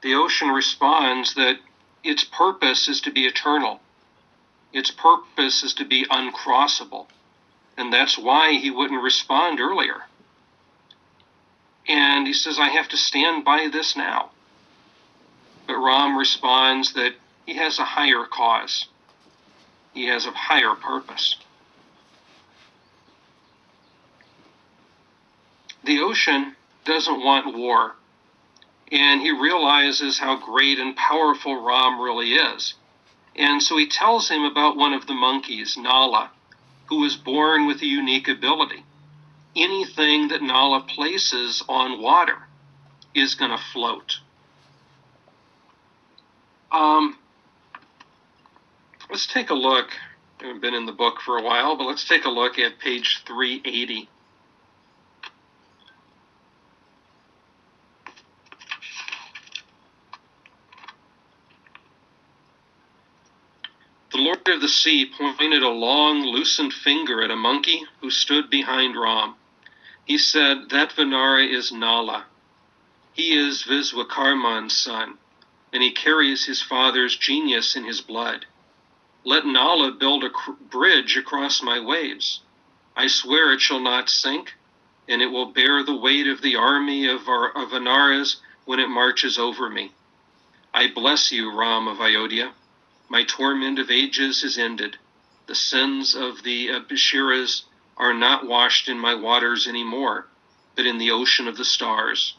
the ocean responds that its purpose is to be eternal. Its purpose is to be uncrossable. And that's why he wouldn't respond earlier. And he says, I have to stand by this now. But Ram responds that he has a higher cause. He has a higher purpose. The ocean doesn't want war, and he realizes how great and powerful Ram really is. And so he tells him about one of the monkeys, Nala, who was born with a unique ability. Anything that Nala places on water is going to float. Let's take a look. I haven't been in the book for a while, but let's take a look at page 380. The Lord of the Sea pointed a long, loosened finger at a monkey who stood behind Ram. He said, that Vanara is Nala. He is Viswakarman's son, and he carries his father's genius in his blood. Let Nala build a bridge across my waves. I swear it shall not sink, and it will bear the weight of the army of Vanaras when it marches over me. I bless you, Ram of Ayodhya. My torment of ages is ended. The sins of the Abhishiras are not washed in my waters any more, but in the ocean of the stars.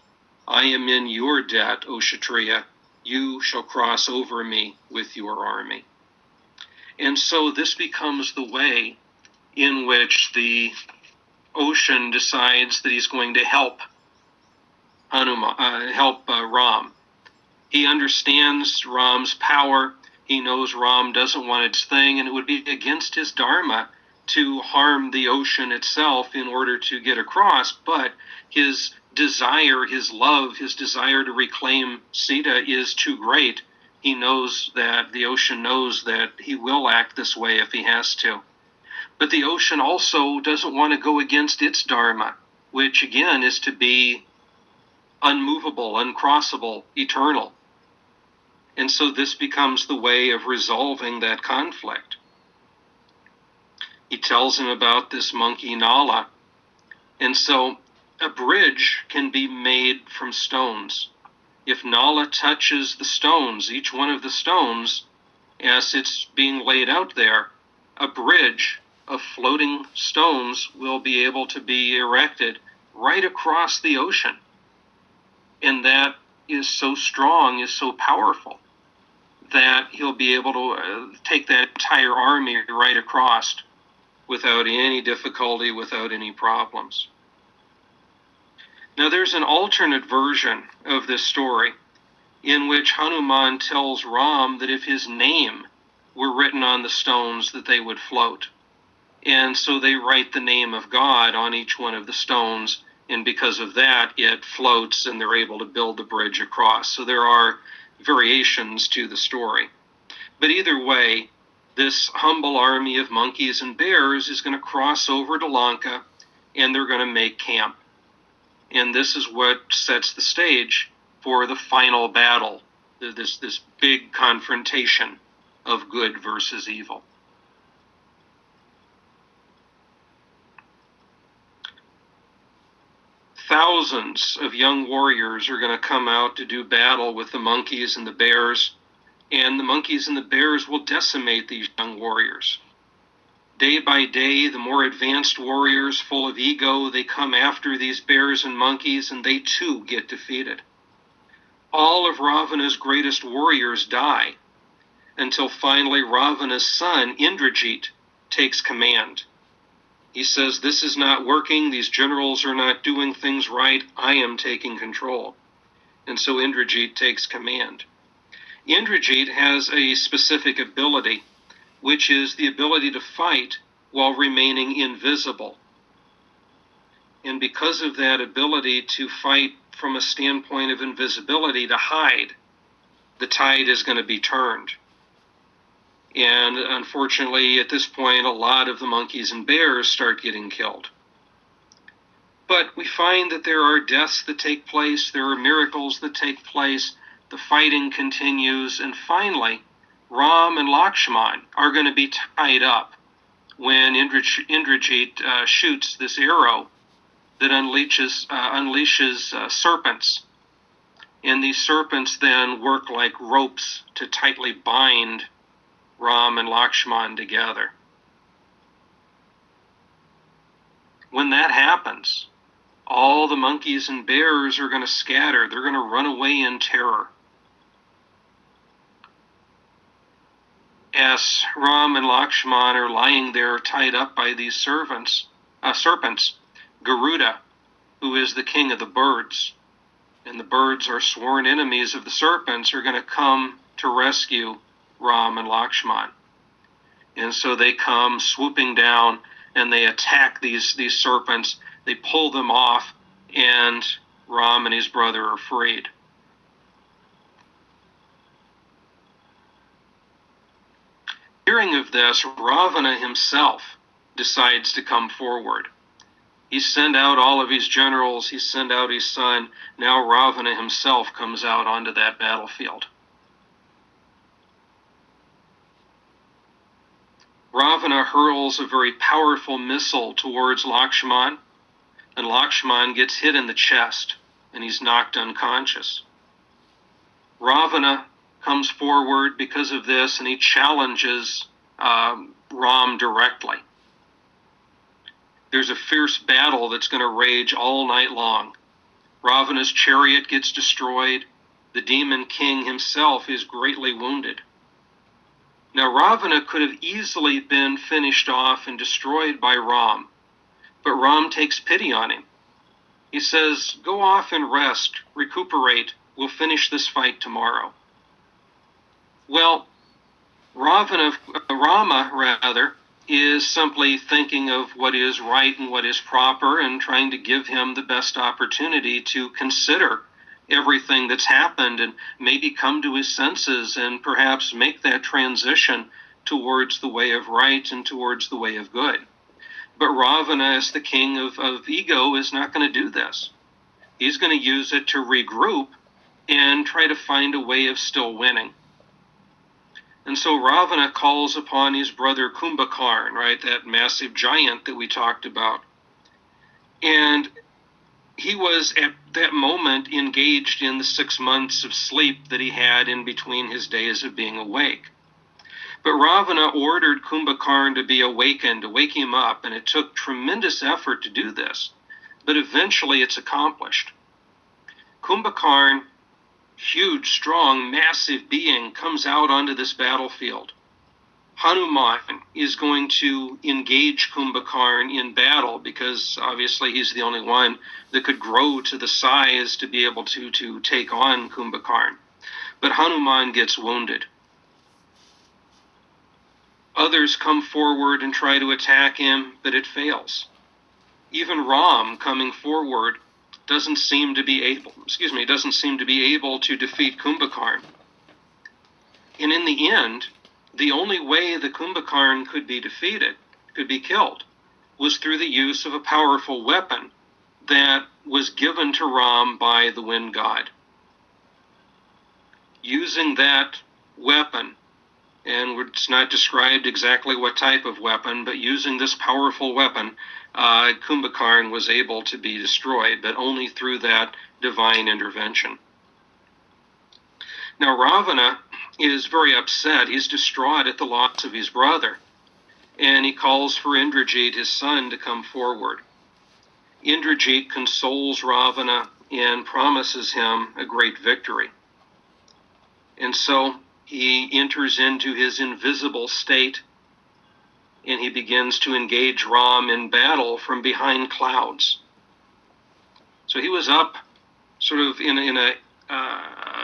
I am in your debt, O Kshatriya. You shall cross over me with your army. And so this becomes the way in which the ocean decides that he's going to help Ram. He understands Ram's power. He knows Ram doesn't want its thing, and it would be against his dharma to harm the ocean itself in order to get across, but his desire, his love, his desire to reclaim Sita is too great. He knows that, the ocean knows that he will act this way if he has to. But the ocean also doesn't want to go against its dharma, which again is to be unmovable, uncrossable, eternal. And so this becomes the way of resolving that conflict. He tells him about this monkey Nala. And so a bridge can be made from stones. If Nala touches the stones, each one of the stones, as it's being laid out there, a bridge of floating stones will be able to be erected right across the ocean. And that is so strong, is so powerful, that he'll be able to take that entire army right across without any difficulty, without any problems. Now there's an alternate version of this story in which Hanuman tells Ram that if his name were written on the stones that they would float. And so they write the name of God on each one of the stones, and because of that it floats and they're able to build the bridge across. So there are variations to the story. But either way, this humble army of monkeys and bears is going to cross over to Lanka, and they're going to make camp. And this is what sets the stage for the final battle, this big confrontation of good versus evil. Thousands of young warriors are going to come out to do battle with the monkeys and the bears, and the monkeys and the bears will decimate these young warriors. Day by day, the more advanced warriors, full of ego, they come after these bears and monkeys, and they too get defeated. All of Ravana's greatest warriors die, until finally Ravana's son, Indrajit, takes command. He says, this is not working, these generals are not doing things right, I am taking control. And so Indrajit takes command. Indrajit has a specific ability, which is the ability to fight while remaining invisible. And because of that ability to fight from a standpoint of invisibility, to hide, the tide is going to be turned. And unfortunately, at this point, a lot of the monkeys and bears start getting killed. But we find that there are deaths that take place, there are miracles that take place, The fighting continues, and finally, Ram and Lakshman are going to be tied up when Indrajit shoots this arrow that unleashes serpents. And these serpents then work like ropes to tightly bind Ram and Lakshman together. When that happens, all the monkeys and bears are going to scatter. They're going to run away in terror. As Ram and Lakshman are lying there tied up by these serpents, Garuda, who is the king of the birds, and the birds are sworn enemies of the serpents, are going to come to rescue Ram and Lakshman. And so they come swooping down and they attack these serpents. They pull them off, and Ram and his brother are freed. Hearing of this, Ravana himself decides to come forward. He sent out all of his generals, he sent out his son. Now Ravana himself comes out onto that battlefield. Ravana hurls a very powerful missile towards Lakshman, and Lakshman gets hit in the chest, and he's knocked unconscious. Ravana comes forward because of this, and he challenges Ram directly. There's a fierce battle that's going to rage all night long. Ravana's chariot gets destroyed. The demon king himself is greatly wounded. Now, Ravana could have easily been finished off and destroyed by Ram, but Ram takes pity on him. He says, "Go off and rest, recuperate. We'll finish this fight tomorrow." Well, Rama is simply thinking of what is right and what is proper and trying to give him the best opportunity to consider everything that's happened and maybe come to his senses and perhaps make that transition towards the way of right and towards the way of good. But Ravana, as the king of ego, is not going to do this. He's going to use it to regroup and try to find a way of still winning. And so Ravana calls upon his brother Kumbhakarna, right, that massive giant that we talked about. And he was at that moment engaged in the 6 months of sleep that he had in between his days of being awake. But Ravana ordered Kumbhakarna to be awakened, to wake him up, and it took tremendous effort to do this. But eventually it's accomplished. Kumbhakarna, huge, strong, massive being, comes out onto this battlefield. Hanuman is going to engage Kumbhakarna in battle because obviously he's the only one that could grow to the size to be able to take on Kumbhakarna. But Hanuman gets wounded. Others come forward and try to attack him, but it fails. Even Ram coming forward doesn't seem to be able to defeat Kumbhakarna. And in the end, the only way the Kumbhakarna could be defeated, could be killed, was through the use of a powerful weapon that was given to Ram by the wind god. Using that weapon, and it's not described exactly what type of weapon, but using this powerful weapon, Kumbhakarna was able to be destroyed, but only through that divine intervention. Now Ravana is very upset. He's distraught at the loss of his brother, and he calls for Indrajit, his son, to come forward. Indrajit consoles Ravana and promises him a great victory. And so he enters into his invisible state, and he begins to engage Ram in battle from behind clouds. So he was up sort of in a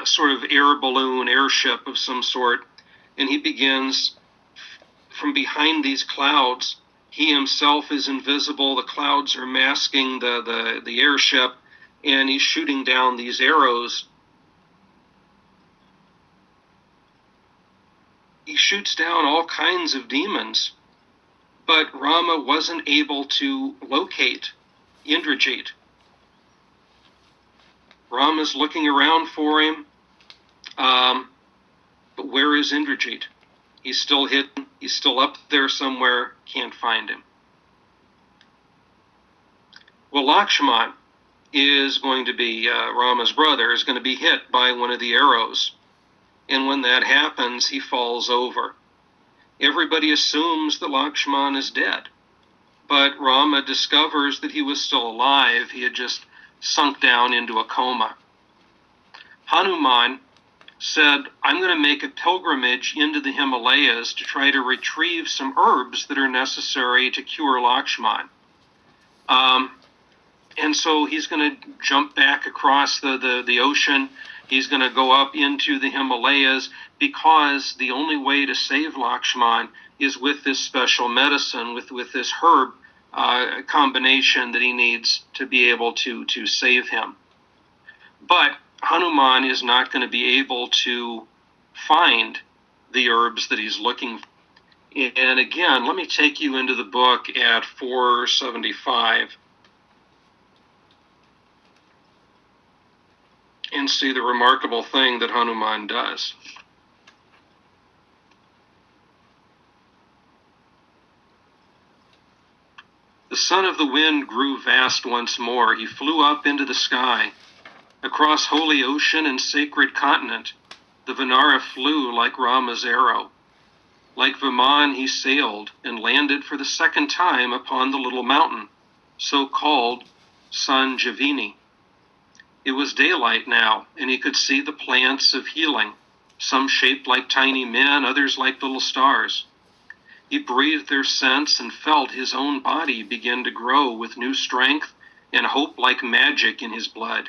sort of air balloon, airship of some sort, and he begins from behind these clouds. He himself is invisible. The clouds are masking the airship, and he's shooting down these arrows. He shoots down all kinds of demons, but Rama wasn't able to locate Indrajit. Rama's looking around for him, But where is Indrajit? He's still hidden. He's still up there somewhere. Can't find him. Well, Lakshman is going to be, Rama's brother, is going to be hit by one of the arrows. And when that happens, he falls over. Everybody assumes that Lakshman is dead. But Rama discovers that he was still alive. He had just sunk down into a coma. Hanuman said, I'm going to make a pilgrimage into the Himalayas to try to retrieve some herbs that are necessary to cure Lakshman. And so he's going to jump back across the ocean. He's going to go up into the Himalayas because the only way to save Lakshman is with this special medicine, with this herb combination that he needs to be able to save him. But Hanuman is not going to be able to find the herbs that he's looking for. And again, let me take you into the book at 475 and see the remarkable thing that Hanuman does. The son of the wind grew vast once more. He flew up into the sky. Across holy ocean and sacred continent, the Vanara flew like Rama's arrow. Like Viman he sailed and landed for the second time upon the little mountain, so called Sanjivini. It was daylight now, and he could see the plants of healing, some shaped like tiny men, others like little stars. He breathed their scents and felt his own body begin to grow with new strength and hope like magic in his blood.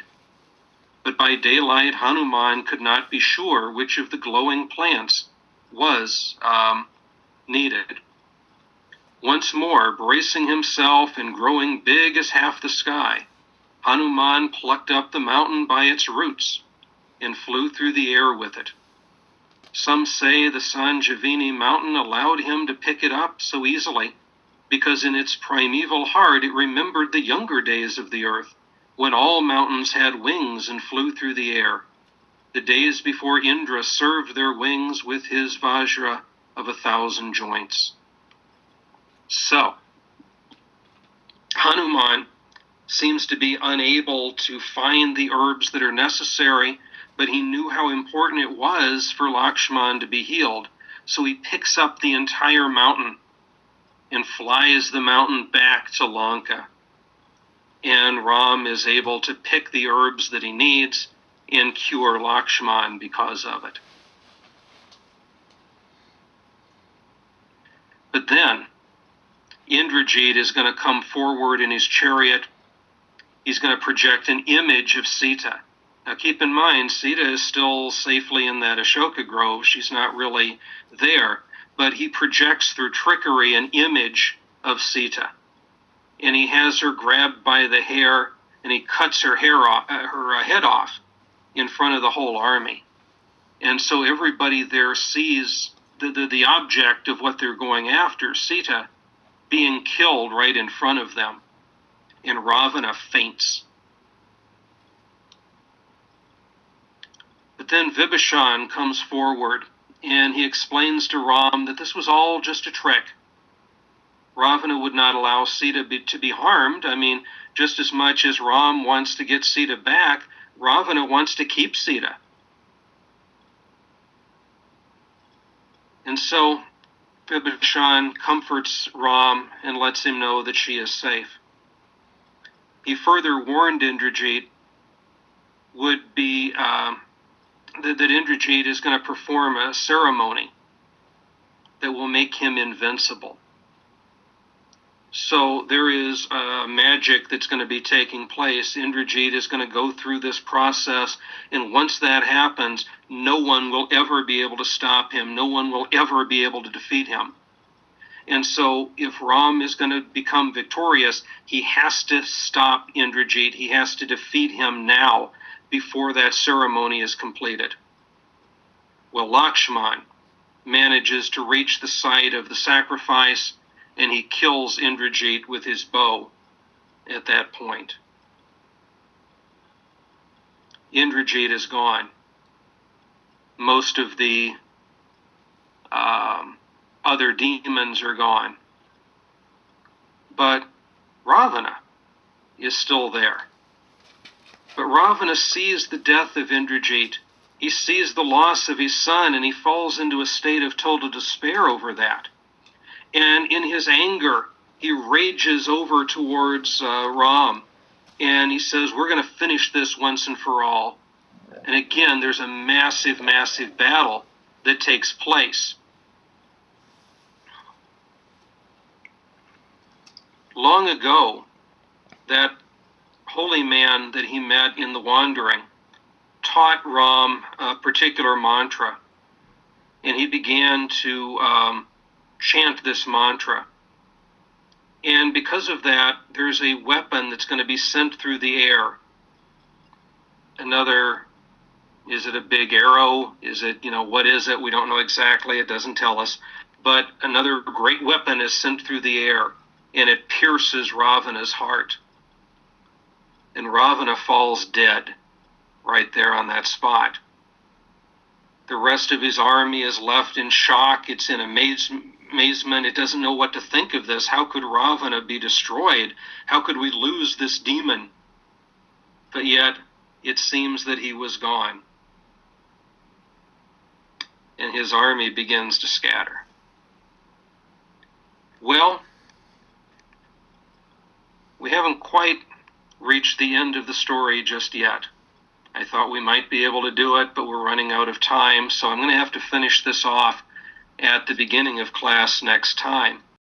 But by daylight, Hanuman could not be sure which of the glowing plants was needed. Once more, bracing himself and growing big as half the sky, Hanuman plucked up the mountain by its roots and flew through the air with it. Some say the Sanjivini mountain allowed him to pick it up so easily because in its primeval heart it remembered the younger days of the earth, when all mountains had wings and flew through the air, the days before Indra served their wings with his vajra of 1,000 joints. So, Hanuman seems to be unable to find the herbs that are necessary, but he knew how important it was for Lakshman to be healed. So he picks up the entire mountain and flies the mountain back to Lanka. And Ram is able to pick the herbs that he needs and cure Lakshman because of it. But then, Indrajit is going to come forward in his chariot. He's going to project an image of Sita. Now keep in mind, Sita is still safely in that Ashoka grove. She's not really there. But he projects through trickery an image of Sita. And he has her grabbed by the hair, and he cuts her head off in front of the whole army. And so everybody there sees the object of what they're going after, Sita, being killed right in front of them. And Ravana faints. But then Vibhishan comes forward, and he explains to Ram that this was all just a trick. Ravana would not allow Sita to be harmed. I mean, just as much as Ram wants to get Sita back, Ravana wants to keep Sita. And so Vibhishan comforts Ram and lets him know that she is safe. He further warned Indrajit that Indrajit is going to perform a ceremony that will make him invincible. So there is magic that's going to be taking place. Indrajit is going to go through this process, and once that happens, no one will ever be able to stop him. No one will ever be able to defeat him. And so if Ram is going to become victorious, he has to stop Indrajit. He has to defeat him now before that ceremony is completed. Well, Lakshman manages to reach the site of the sacrifice, and he kills Indrajit with his bow at that point. Indrajit is gone. most of the other demons are gone. But Ravana is still there. But Ravana sees the death of Indrajit. He sees the loss of his son, and he falls into a state of total despair over that. And in his anger, he rages over towards Ram, and he says, we're going to finish this once and for all. And again, there's a massive, massive battle that takes place. Long ago, that holy man that he met in the wandering taught Ram a particular mantra, and he began to chant this mantra. And because of that, there's a weapon that's going to be sent through the air. Another, is it a big arrow? Is it, what is it? We don't know exactly. It doesn't tell us. But another great weapon is sent through the air, and it pierces Ravana's heart. And Ravana falls dead right there on that spot. The rest of his army is left in shock. It's in amazement. It doesn't know what to think of this. How could Ravana be destroyed? How could we lose this demon? But yet, it seems that he was gone. And his army begins to scatter. Well, we haven't quite reached the end of the story just yet. I thought we might be able to do it, but we're running out of time, so I'm going to have to finish this off at the beginning of class next time.